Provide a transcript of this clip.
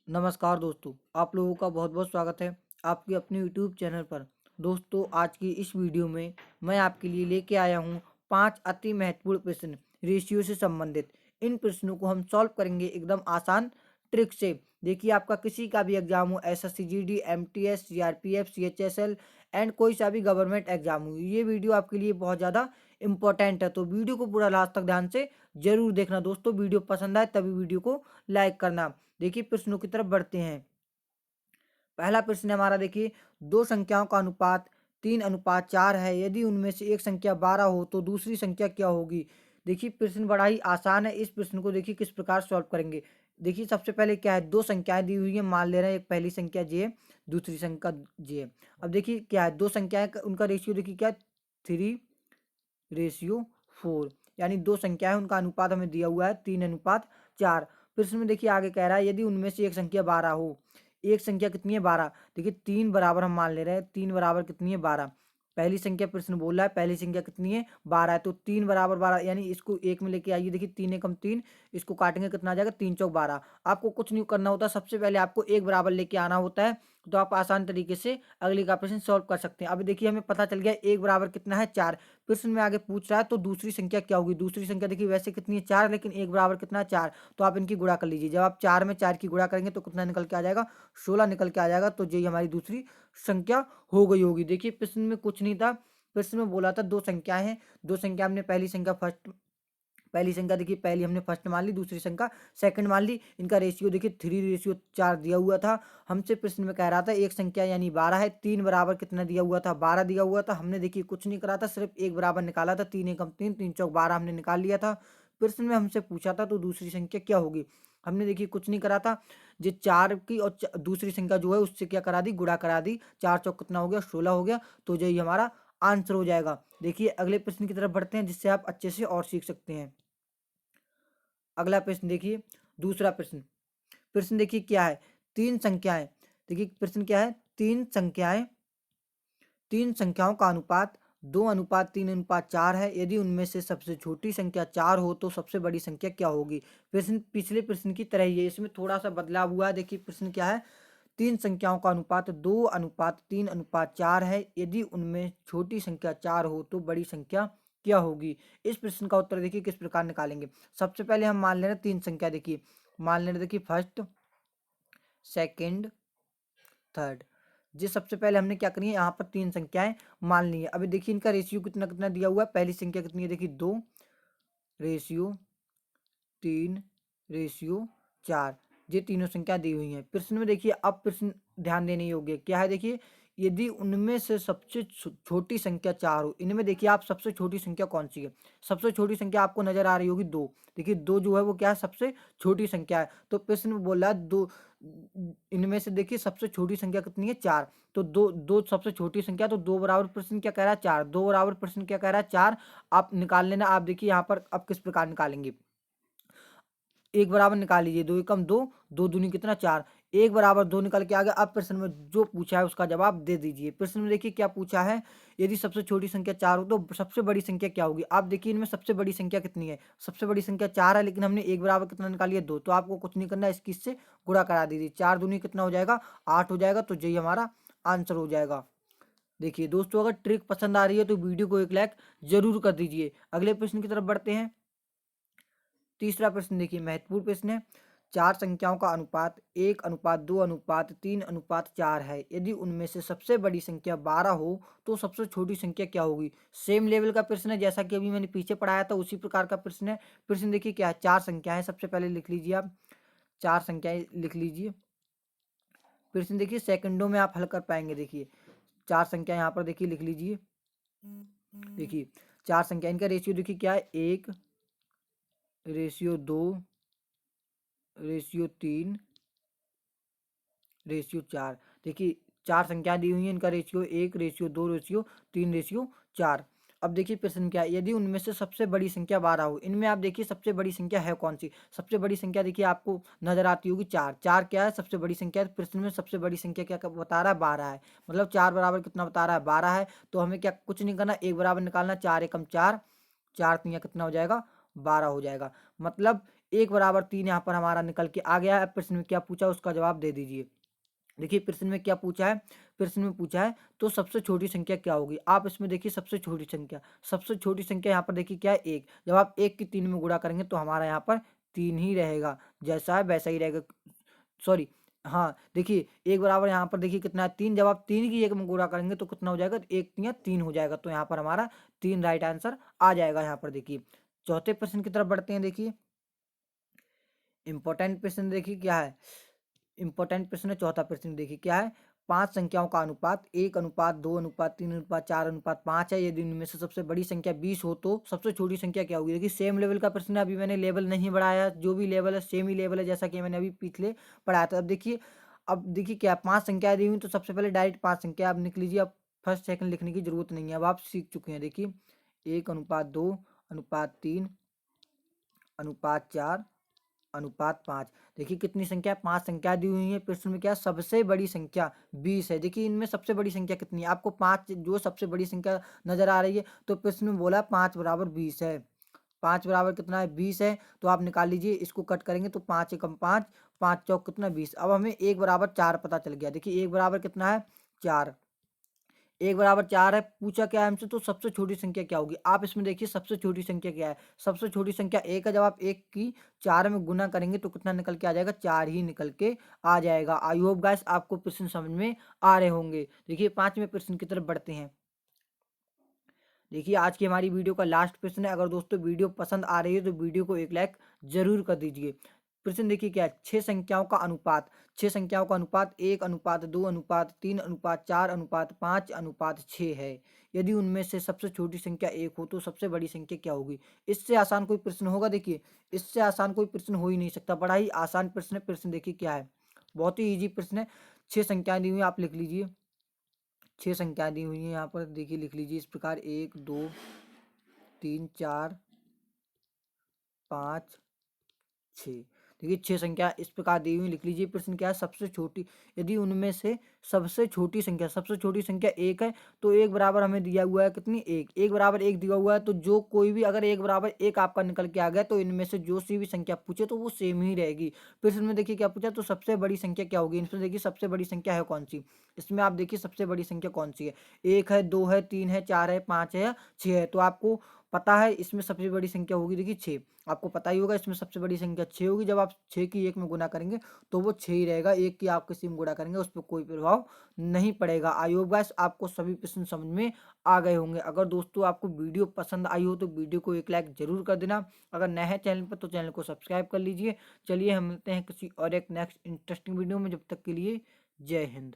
नमस्कार दोस्तों, आप लोगों का बहुत बहुत स्वागत है आपके अपने यूट्यूब चैनल पर। दोस्तों, आज की इस वीडियो में मैं आपके लिए लेके आया हूँ 5 अति महत्वपूर्ण प्रश्न रेशियो से संबंधित। इन प्रश्नों को हम सॉल्व करेंगे एकदम आसान ट्रिक से। देखिए, आपका किसी का भी एग्जाम हो, SSC GD, MTS, CRPF, CHSL and कोई सा भी गवर्नमेंट एग्जाम हो, ये वीडियो आपके लिए बहुत ज़्यादा इंपॉर्टेंट है। तो वीडियो को पूरा लास्ट तक ध्यान से जरूर देखना दोस्तों। वीडियो पसंद आए तभी वीडियो को लाइक करना। देखिए, प्रश्नों की तरफ बढ़ते हैं। पहला प्रश्न है हमारा, देखिए, दो संख्याओं का अनुपात 3:4 है। यदि उनमें से एक संख्या 12 हो तो दूसरी संख्या क्या होगी। देखिए, प्रश्न बड़ा ही आसान है। इस प्रश्न को देखिए किस प्रकार सॉल्व करेंगे। देखिए, सबसे पहले क्या है, दो संख्याएं दी हुई है, मान ले रहे हैं एक पहली संख्या जे है, दूसरी संख्या जे है। अब देखिए क्या है, दो संख्याएं उनका रेशियो देखिए क्या, 3:4, यानी दो संख्याएं उनका अनुपात हमें दिया हुआ है 3:4। प्रश्न में देखिए आगे कह रहा है, यदि उनमें से एक संख्या 12 हो। एक संख्या कितनी है, 12। देखिए, 3 बराबर हम मान ले रहे हैं, 3 बराबर कितनी है, 12। पहली संख्या प्रश्न बोल रहा है, पहली संख्या कितनी है, 12 है। तो 3 बराबर 12, यानी इसको एक में लेके आइए। देखिए, 3 एकम 3, इसको काटेंगे कितना आ जाएगा, 3 चौक 12। आपको कुछ नहीं करना होता, सबसे पहले आपको एक बराबर लेके आना होता है। तो आप आसान तरीके से अगले का प्रश्न सॉल्व कर सकते हैं। अभी देखिए, हमें पता चल गया एक बराबर कितना है, 4। प्रश्न में आगे पूछ रहा है तो दूसरी संख्या क्या होगी। दूसरी संख्या देखिए वैसे कितनी है, 4, लेकिन एक बराबर कितना है, 4। तो आप इनकी गुणा कर लीजिए। जब आप 4 में 4 की गुणा करेंगे तो कितना निकल के आ जाएगा, 16 निकल के आ जाएगा। तो यही हमारी दूसरी संख्या हो गई होगी। देखिए, प्रश्न में कुछ नहीं था। प्रश्न में बोला था दो संख्याएं हैं, दो संख्या हमने पहली संख्या देखिए, पहली हमने फर्स्ट मान ली, दूसरी संख्या सेकंड मान ली। इनका रेशियो देखिए 3:4 दिया हुआ था। हमसे प्रश्न में कह रहा था एक संख्या यानी 12 है, 3 बराबर कितना दिया हुआ था, 12 दिया हुआ था। हमने देखिए कुछ नहीं करा था, सिर्फ एक बराबर निकाला था। 3 एकम 3, 3 चौक 12 हमने निकाल लिया था। प्रश्न में हमसे पूछा था तो दूसरी संख्या क्या होगी। हमने देखिए कुछ नहीं करा था, जो 4 की और दूसरी संख्या जो है उससे क्या करा दी, गुणा करा दी। 4 चौक कितना हो गया, 16 हो गया। तो यही हमारा आंसर हो जाएगा। देखिए, अगले प्रश्न की तरफ बढ़ते हैं जिससे आप अच्छे से और सीख सकते हैं। अगला प्रश्न देखिए, दूसरा प्रश्न। प्रश्न देखिए क्या है, तीन संख्याएं। देखिए प्रश्न क्या है, तीन संख्याओं का अनुपात 2:3:4 है। यदि उनमें से सबसे छोटी संख्या 4 हो तो सबसे बड़ी संख्या क्या होगी। प्रश्न पिछले प्रश्न की तरह ही है, इसमें थोड़ा सा बदलाव हुआ है। देखिए प्रश्न क्या है, तीन संख्याओं का अनुपात 2:3:4 है। यदि उनमें छोटी संख्या 4 हो तो बड़ी संख्या क्या होगी। इस प्रश्न का उत्तर देखिए किस प्रकार निकालेंगे। सबसे पहले हम मान ले रहे हैं तीन संख्या। देखिए, मान ले रहे, देखिए फर्स्ट, सेकंड, थर्ड। जी, सबसे पहले हमने क्या करी है, यहाँ पर तीन संख्याएं मान ली है। अभी देखिए इनका रेशियो कितना कितना दिया हुआ है। पहली संख्या कितनी है, देखिए 2:3:4। ये तीनों संख्या दी हुई हैं प्रश्न में। देखिए, अब प्रश्न ध्यान देने योग्य क्या है, देखिए, यदि उनमें से सबसे छोटी संख्या 4 हो। इनमें देखिए आप सबसे छोटी संख्या कौन सी है, सबसे छोटी संख्या आपको नजर आ रही होगी 2। देखिए 2 जो है वो क्या है, सबसे छोटी संख्या है। तो प्रश्न में बोल रहा है दो, इनमें से देखिए सबसे छोटी संख्या कितनी है, 4। तो दो दो सबसे छोटी संख्या, तो 2 बराबर प्रश्न क्या कह रहा है, 4। 2 बराबर प्रश्न क्या कह रहा है, 4। आप निकाल लेना। आप देखिए यहाँ पर अब किस प्रकार निकालेंगे, एक बराबर निकाल लीजिए, 2 एकम 2, 2 दूनी कितना, 4। एक बराबर 2 निकल के आ गया। अब प्रश्न में जो पूछा है उसका जवाब दे दीजिए। प्रश्न में देखिए क्या पूछा है, यदि सबसे छोटी संख्या 4 हो तो सबसे बड़ी संख्या क्या होगी। आप देखिए इनमें सबसे बड़ी संख्या कितनी है, सबसे बड़ी संख्या 4 है, लेकिन हमने एक बराबर कितना निकाल लिया, 2। तो आपको कुछ नहीं करना है, इसकी इससे गुणा करा दीजिए। 4 दूनी कितना हो जाएगा, 8 हो जाएगा। तो यही हमारा आंसर हो जाएगा। देखिए दोस्तों, अगर ट्रिक पसंद आ रही है तो वीडियो को एक लाइक जरूर कर दीजिए। अगले प्रश्न की तरफ बढ़ते हैं। तीसरा प्रश्न देखिए महत्वपूर्ण प्रश्न है, चार संख्याओं का अनुपात 1:2:3:4 है। यदि उनमें से सबसे बड़ी संख्या 12 हो तो सबसे छोटी संख्या क्या होगी। सेम लेवल का प्रश्न है जैसा कि अभी मैंने पीछे पढ़ाया था, उसी प्रकार का प्रश्न है। प्रश्न देखिए क्या है, चार संख्याएं, सबसे पहले लिख लीजिए आप, चार संख्याएं लिख लीजिए। प्रश्न देखिए सेकंडों में आप हल कर पाएंगे। देखिए चार संख्या यहाँ पर देखिए लिख लीजिए। देखिए चार संख्या, इनका रेशियो देखिए क्या है, 1:2,3, 4। देखिए चार संख्या दी हुई है, इनका रेशियो 1:2, 3, 4। अब देखिए प्रश्न क्या है, यदि उनमें से सबसे बड़ी संख्या 12 हो। इनमें आप देखिए सबसे बड़ी संख्या है कौन सी। सबसे बड़ी संख्या देखिए आपको नजर आती होगी 4। 4 क्या है, सबसे बड़ी संख्या है। प्रश्न में सबसे बड़ी संख्या क्या क्या बता रहा है, 12 है। मतलब 4 बराबर कितना बता रहा है, 12 है। तो हमें क्या कुछ नहीं करना, एक बराबर निकालना, 4 एकम 4, 4 तिया कितना हो जाएगा, 12 हो जाएगा। मतलब 1 बराबर 3 यहाँ पर हमारा निकल के आ गया है। प्रश्न में क्या पूछा उसका जवाब दे दीजिए। देखिए प्रश्न में क्या पूछा है, प्रश्न में पूछा है तो सबसे छोटी संख्या क्या होगी। आप इसमें देखिए सबसे छोटी संख्या यहाँ पर देखिए क्या है 1। जब आप 1 की 3 में गुणा करेंगे तो हमारा यहाँ पर 3 ही रहेगा, जैसा है वैसा ही रहेगा। सॉरी, हाँ देखिए 1 बराबर यहाँ पर देखिए कितना है 3। जब आप 3 की 1 में गुणा करेंगे तो कितना हो जाएगा, 1 तियां 3 हो जाएगा। तो यहाँ पर हमारा 3 राइट आंसर आ जाएगा। यहाँ पर देखिए चौथे प्रश्न की तरफ बढ़ते हैं। देखिए इंपॉर्टेंट प्रश्न देखिए क्या है, इंपॉर्टेंट प्रश्न है चौथा प्रश्न। देखिए क्या है, 5 संख्याओं का अनुपात 1 अनुपात 2 अनुपात 3 अनुपात 4 अनुपात 5 है। यदि इनमें से सबसे बड़ी संख्या 20 हो तो सबसे छोटी संख्या क्या होगी। देखिए सेम लेवल का प्रश्न है, अभी मैंने लेवल नहीं बढ़ाया, जो भी लेवल है सेम ही लेवल है जैसा कि मैंने अभी पिछले पढ़ाया था। अब देखिए क्या 5 संख्याएं दी हुई, तो सबसे पहले डायरेक्ट 5 संख्या आप लिख लीजिए। अब फर्स्ट सेकंड लिखने की जरूरत नहीं है, अब आप सीख चुके हैं। देखिए 1 अनुपात 2 अनुपात 3 अनुपात 4 अनुपात 5। देखिए कितनी संख्या, 5 संख्या दी हुई है। प्रश्न में क्या है, सबसे बड़ी संख्या 20 है। देखिए इनमें सबसे बड़ी संख्या कितनी है, आपको 5 जो सबसे बड़ी संख्या नजर आ रही है, तो प्रश्न में बोला 5 बराबर 20 है। 5 बराबर कितना है 20 है, तो आप निकाल लीजिए। इसको कट करेंगे तो 5 एकम 5, 5 चौक कितना 20। अब हमें 1 बराबर 4 पता चल गया। देखिए 1 बराबर कितना है 4, 1 बराबर 4 है। पूछा क्या है हमसे, तो सबसे छोटी संख्या क्या होगी। आप इसमें देखिए सबसे छोटी संख्या क्या है, सबसे छोटी संख्या 1 है। जब आप 1 की 4 में गुना करेंगे तो कितना निकल के आ जाएगा, 4 ही निकल के आ जाएगा। आई होप गाइस आपको प्रश्न समझ में आ रहे होंगे। देखिए 5वें प्रश्न की तरफ बढ़ते हैं। देखिए आज की हमारी वीडियो का लास्ट प्रश्न है। अगर दोस्तों वीडियो पसंद आ रही है तो वीडियो को एक लाइक जरूर कर दीजिए। प्रश्न देखिए क्या है, 6 संख्याओं का अनुपात, 6 संख्याओं का अनुपात 1 अनुपात 2 अनुपात 3 अनुपात 4 अनुपात 5 अनुपात 6 है। यदि उनमें से सबसे छोटी संख्या 1 हो तो सबसे बड़ी संख्या क्या होगी। इससे आसान कोई प्रश्न होगा। देखिए इससे आसान कोई प्रश्न हो ही नहीं सकता, बड़ा ही आसान प्रश्न है। प्रश्न देखिए क्या है, बहुत ही ईजी प्रश्न है। 6 संख्याएं दी हुई हैं, आप लिख लीजिए। 6 संख्याएं दी हुई हैं यहाँ पर, देखिए लिख लीजिए इस प्रकार 1 2 3 4 5 6। देखिए 6 संख्या इस प्रकार दी हुई, लिख लीजिए। प्रश्न क्या है, सबसे छोटी, यदि उनमें से सबसे छोटी संख्या 1 है, तो 1 बराबर हमें दिया हुआ है कितनी 1, 1 बराबर 1 दिया हुआ है। तो जो कोई भी अगर 1 बराबर 1 आपका निकल के आ गया तो इनमें से जो सी भी संख्या पूछे तो वो सेम ही रहेगी। प्रश्न में देखिए क्या पूछा, तो सबसे बड़ी संख्या क्या होगी। इसमें देखिए सबसे बड़ी संख्या है कौन सी, इसमें आप देखिए सबसे बड़ी संख्या कौन सी है, 1 है 2 है 3 है 4 है 5 है या 6 है। तो आपको पता है इसमें सबसे बड़ी संख्या होगी, देखिए 6। आपको पता ही होगा इसमें सबसे बड़ी संख्या 6 होगी। जब आप 6 की 1 में गुना करेंगे तो वो 6 ही रहेगा, 1 की आप किसी में गुणा करेंगे उस पर कोई प्रभाव नहीं पड़ेगा। आई होप गाइस आपको सभी प्रश्न समझ में आ गए होंगे। अगर दोस्तों आपको वीडियो पसंद आई हो तो वीडियो को एक लाइक जरूर कर देना। अगर नए हैं चैनल पर तो चैनल को सब्सक्राइब कर लीजिए। चलिए हम मिलते हैं किसी और एक नेक्स्ट इंटरेस्टिंग वीडियो में, जब तक के लिए जय हिंद।